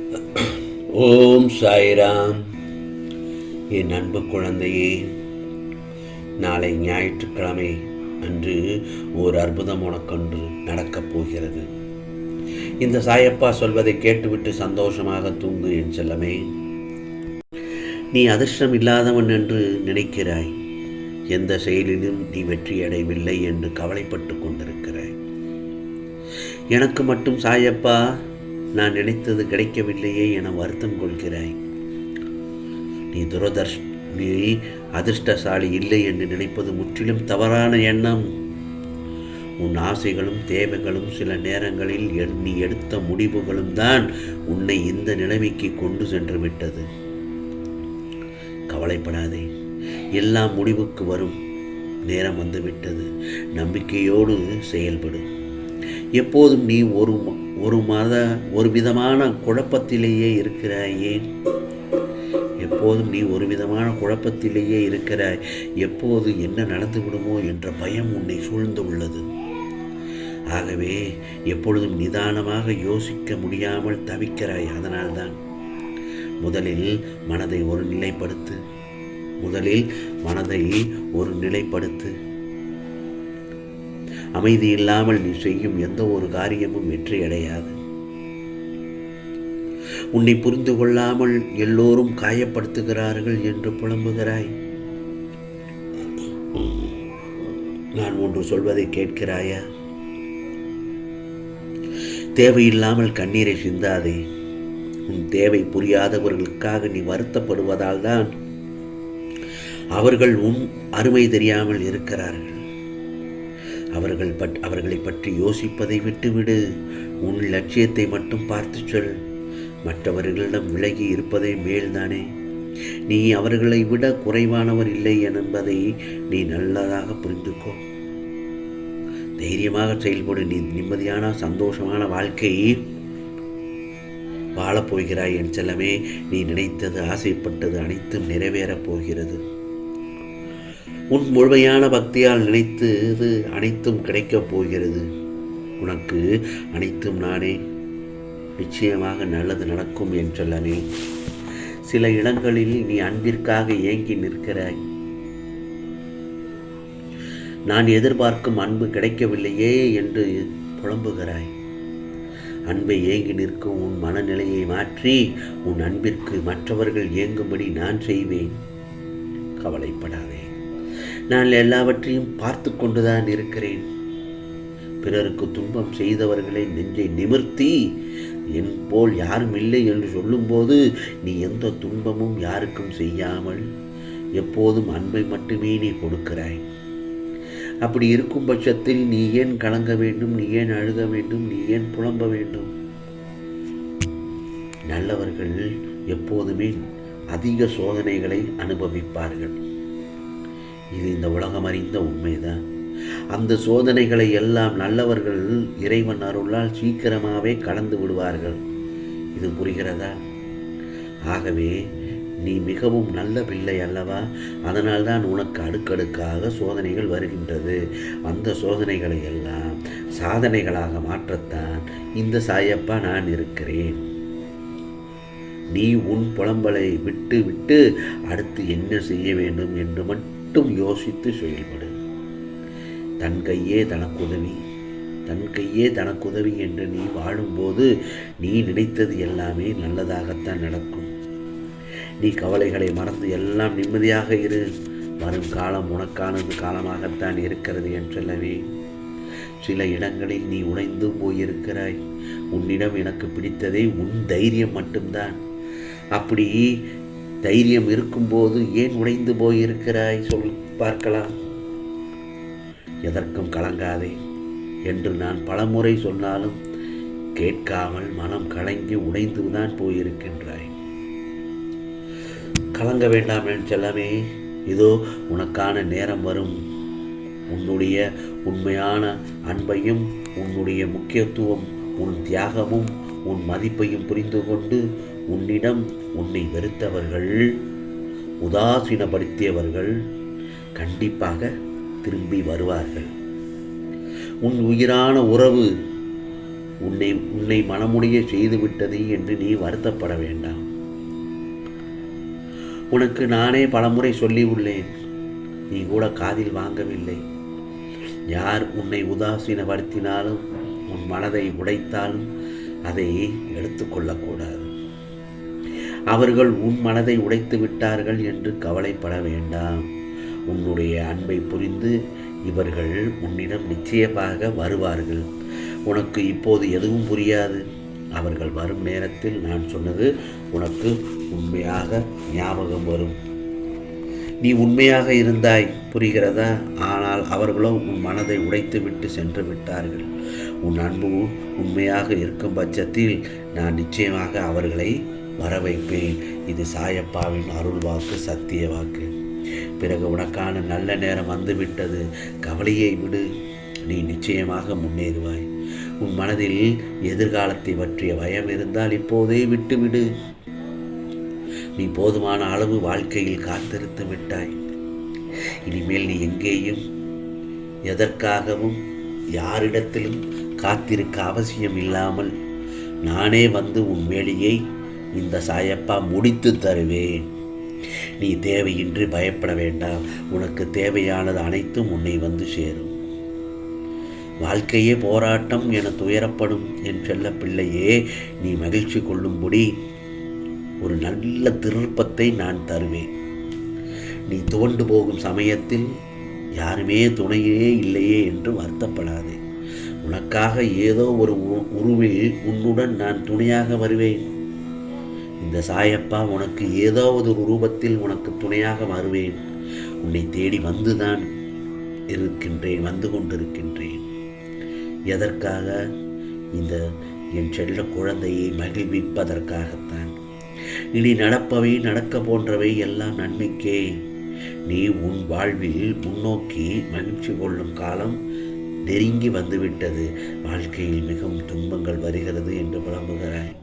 ஓம் சாய்ராம். என் அன்பு குழந்தையே, நாளை ஞாயிற்றுக்கிழமை அன்று ஓர் அற்புதம் உனக்கொன்று நடக்கப் போகிறது. இந்த சாயப்பா சொல்வதை கேட்டுவிட்டு சந்தோஷமாக தூங்கு என் செல்லமே. நீ அதிர்ஷ்டம் இல்லாதவன் என்று நினைக்கிறாய். எந்த செயலிலும் நீ வெற்றியடையவில்லை என்று கவலைப்பட்டு கொண்டிருக்கிறாய். எனக்கு மட்டும் சாயப்பா நான் நினைத்தது கிடைக்கவில்லையே என வருத்தம் கொள்கிறாய். நீ அதிர்ஷ்டசாலி இல்லை என்று நினைப்பது முற்றிலும் தவறான எண்ணம். உன் ஆசைகளும் தேவைகளும் சில நேரங்களில் நீ எடுத்த முடிவுகளும் தான் உன்னை இந்த நிலைமைக்கு கொண்டு சென்று விட்டது. கவலைப்படாதே, எல்லாம் முடிவுக்கு வரும் நேரம் வந்துவிட்டது. நம்பிக்கையோடு செயல்படு. எப்போதும் நீ ஒரு விதமான குழப்பத்திலேயே இருக்கிறாயே. எப்போதும் நீ ஒரு விதமான குழப்பத்திலேயே இருக்கிறாய். எப்போது என்ன நடந்து விடுமோ என்ற பயம் உன்னை சூழ்ந்து உள்ளது. ஆகவே எப்பொழுதும் நிதானமாக யோசிக்க முடியாமல் தவிக்கிறாய். அதனால்தான் முதலில் மனதை ஒரு நிலைப்படுத்து. அமைதி இல்லாமல் நீ செய்யும் எந்த ஒரு காரியமும் வெற்றி அடையாது. உன்னை புரிந்து கொள்ளாமல் எல்லோரும் காயப்படுத்துகிறார்கள் என்று புலம்புகிறாய். நான் ஒன்று சொல்வதை கேட்கிறாயா? தேவையில்லாமல் கண்ணீரை சிந்தாதே. உன் தேவை புரியாதவர்களுக்காக நீ வருத்தப்படுவதால் தான் அவர்கள் உன் அருமை தெரியாமல் இருக்கிறார்கள். அவர்களை பற்றி யோசிப்பதை விட்டுவிடு. உன் லட்சியத்தை மட்டும் பார்த்து சொல். மற்றவர்களிடம் விலகி இருப்பதே மேல்தானே. நீ அவர்களை விட குறைவானவர் இல்லை என்பதை நீ நல்லதாக புரிந்துக்கோ. தைரியமாக செயல்படு. நீ நிம்மதியான சந்தோஷமான வாழ்க்கை வாழப்போகிறாய் என் செல்லமே. நீ நினைத்தது, ஆசைப்பட்டது அனைத்தும் நிறைவேறப் போகிறது. உன் முழுமையான பக்தியால் நினைத்தது அனைத்தும் கிடைக்கப் போகிறது. உனக்கு அனைத்தும் நானே. நிச்சயமாக நல்லது நடக்கும் என் செல்லமே. சில இடங்களில் நீ அன்பிற்காக ஏங்கி நிற்கிறாய். நான் எதிர்பார்க்கும் அன்பு கிடைக்கவில்லையே என்று புலம்புகிறாய். அன்பை ஏங்கி நிற்கும் உன் மனநிலையை மாற்றி உன் அன்பிற்கு மற்றவர்கள் ஏங்கும்படி நான் செய்வேன். கவலைப்படாதே. நான் எல்லாவற்றையும் பார்த்து கொண்டுதான் இருக்கிறேன். பிறருக்கு துன்பம் செய்தவர்களை நெஞ்சை நிமிர்த்தி என் போல் யாரும் இல்லை என்று சொல்லும்போது நீ எந்த துன்பமும் யாருக்கும் செய்யாமல் எப்போதும் அன்பை மட்டுமே நீ கொடுக்கிறாய். அப்படி இருக்கும் பட்சத்தில் நீ ஏன் கலங்க வேண்டும்? நீ ஏன் அழுக வேண்டும்? நீ ஏன் புலம்ப வேண்டும்? நல்லவர்கள் எப்போதுமே அதிக சோதனைகளை அனுபவிப்பார்கள். இது இந்த உலகம் அறிந்த உண்மைதான். அந்த சோதனைகளை எல்லாம் நல்லவர்கள் இறைவன் அருளால் சீக்கிரமாகவே கடந்து விடுவார்கள். இது புரிகிறதா? ஆகவே நீ மிகவும் நல்ல பிள்ளை அல்லவா? அதனால்தான் உனக்கு அடுக்கடுக்காக சோதனைகள் வருகின்றது. அந்த சோதனைகளை எல்லாம் சாதனைகளாக மாற்றத்தான் இந்த சாயப்பா நான் இருக்கிறேன். நீ உன் புலம்பலை விட்டு விட்டு அடுத்து என்ன செய்ய வேண்டும் என்று மட்டும் யோசித்து செயல்படு. தன் கையே தனக்குதவி என்று நீ வாழும்போது நீ நினைத்தது எல்லாமே நல்லதாகத்தான் நடக்கும். நீ கவலைகளை மறந்து எல்லாம் நிம்மதியாக இரு. வரும் காலம் உனக்கானது காலமாகத்தான் இருக்கிறது என்றல்லவே. சில இடங்களில் நீ உடைந்து போயிருக்கிறாய். உன்னிடம் எனக்கு பிடித்ததே உன் தைரியம் மட்டும்தான். அப்படி தைரியம் இருக்கும்போது ஏன் உடைந்து போயிருக்கிறாய்? சொல் பார்க்கலாம். எதற்கும் கலங்காதே என்று நான் பலமுறை சொன்னாலும் கேட்காமல் மனம் கலங்கி உடைந்துதான் போயிருக்கின்றாய். கலங்க வேண்டாம் என் செல்லமே. இதோ உனக்கான நேரம் வரும். உன்னுடைய உண்மையான அன்பையும் உன்னுடைய முக்கியத்துவம், உன் தியாகமும் உன் மதிப்பையும் புரிந்து கொண்டு உன்னிடம் உன்னை வெறுத்தவர்கள், உதாசீனப்படுத்தியவர்கள் கண்டிப்பாக திரும்பி வருவார்கள். உன் உயிரான உறவு உன்னை மனமுடைய செய்துவிட்டது என்று நீ வருத்தப்பட வேண்டாம். உனக்கு நானே பலமுறை சொல்லி உள்ளேன், நீ கூட காதில் வாங்கவில்லை. யார் உன்னை உதாசீனப்படுத்தினாலும் உன் மனதை உடைத்தாலும் அதை எடுத்துக்கொள்ளக்கூடாது. அவர்கள் உன் மனதை உடைத்து விட்டார்கள் என்று கவலைப்பட வேண்டாம். உன்னுடைய அன்பை புரிந்து இவர்கள் உன்னிடம் நிச்சயமாக வருவார்கள். உனக்கு இப்போது எதுவும் புரியாது. அவர்கள் வரும் நேரத்தில் நான் சொன்னது உனக்கு உண்மையாக ஞாபகம் வரும். நீ உண்மையாக இருந்தாய், புரிகிறதா? ஆனால் அவர்களோ உன் மனதை உடைத்து விட்டு சென்று விட்டார்கள். உன் அன்பு உண்மையாக இருக்கும் பட்சத்தில் நான் நிச்சயமாக அவர்களை வர வைப்பேன். இது சாயப்பாவின் அருள் வாக்கு, சத்திய வாக்கு. பிறகு உனக்கான நல்ல நேரம் வந்துவிட்டது. கவலையை விடு, நீ நிச்சயமாக முன்னேறுவாய். உன் மனதில் எதிர்காலத்தை பற்றிய பயம் இருந்தால் இப்போதே விட்டுவிடு. நீ போதுமான அளவு வாழ்க்கையில் காத்திருத்து விட்டாய். இனிமேல் நீ எங்கேயும் எதற்காகவும் யாரிடத்திலும் காத்திருக்க அவசியம் இல்லாமல் நானே வந்து உன் வேலையை இந்த சாயப்பா முடித்து தருவேன். நீ தேவையின்றி பயப்பட வேண்டாம். உனக்கு தேவையானது அனைத்தும் உன்னை வந்து சேரும். வாழ்க்கையே போராட்டம் என துயரப்படும் என் செல்ல பிள்ளையே, நீ மகிழ்ச்சி கொள்ளும்படி ஒரு நல்ல திருப்பத்தை நான் தருவேன். நீ துவண்டு போகும் சமயத்தில் யாருமே துணையே இல்லையே என்று வருத்தப்படாதே. உனக்காக ஏதோ ஒரு உருவில் உன்னுடன் நான் துணையாக வருவேன். இந்த சாயப்பா உனக்கு ஏதாவது ஒரு ரூபத்தில் உனக்கு துணையாக வருவேன். உன்னை தேடி வந்துதான் வந்து கொண்டிருக்கின்றேன். எதற்காக? இந்த என் செல்ல குழந்தையை மகிழ்விப்பதற்காகத்தான். இனி நடப்பவை நடக்க போன்றவை எல்லாம் நன்மைக்கே. நீ உன் வாழ்வில் முன்னோக்கி மகிழ்ச்சி கொள்ளும் காலம் நெருங்கி வந்துவிட்டது. வாழ்க்கையில் மிகவும் துன்பங்கள் வருகிறது என்று புலம்புகிறாய்.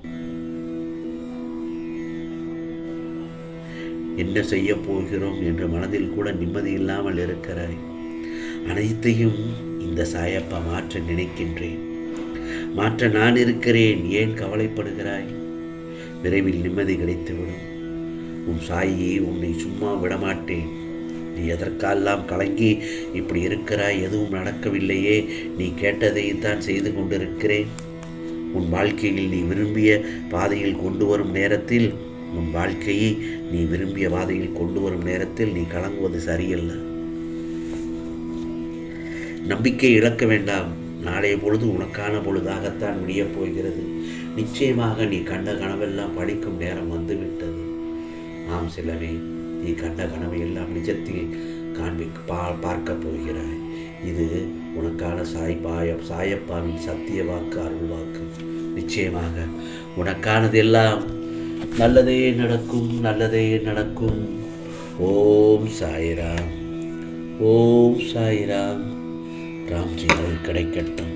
என்ன செய்ய போகிறோம் என்று மனதில் கூட நிம்மதி இல்லாமல் இருக்கிறாய். அனைத்தையும் இந்த சாயப்பா மாற்ற நினைக்கின்றேன். மாற்ற நான் இருக்கிறேன். ஏன் கவலைப்படுகிறாய்? விரைவில் நிம்மதி கிடைத்துவிடும். உன் சாயியை உன்னை சும்மா விடமாட்டேன். நீ எதற்கெல்லாம் கலங்கி இப்படி இருக்கிறாய்? எதுவும் நடக்கவில்லையே. நீ கேட்டதைத்தான் செய்து கொண்டிருக்கிறேன். உன் வாழ்க்கையில் நீ விரும்பிய பாதையில் கொண்டு வரும் நேரத்தில் உன் வாழ்க்கையை நீ விரும்பிய பாதையில் கொண்டு வரும் நேரத்தில் நீ கலங்குவது சரியல்ல. நம்பிக்கை இழக்க வேண்டாம். நாளைய பொழுது உனக்கான பொழுதாகத்தான் முடியப் போகிறது. நிச்சயமாக நீ கண்ட கனவெல்லாம் படிக்கும் நேரம் வந்துவிட்டது. ஆம் செல்லவே, நீ கண்ட கனவை எல்லாம் நிஜத்தில் பார்க்க போகிறாய். இது உனக்கான சாயப்பாவின் சத்திய வாக்கு, அருள் வாக்கு. நிச்சயமாக உனக்கானது எல்லாம் நல்லதே நடக்கும், நல்லதே நடக்கும். ஓம் சாய்ராம், ஓம் சாய்ராம். ராம்ஜி அருள் கிடைக்கட்டும்.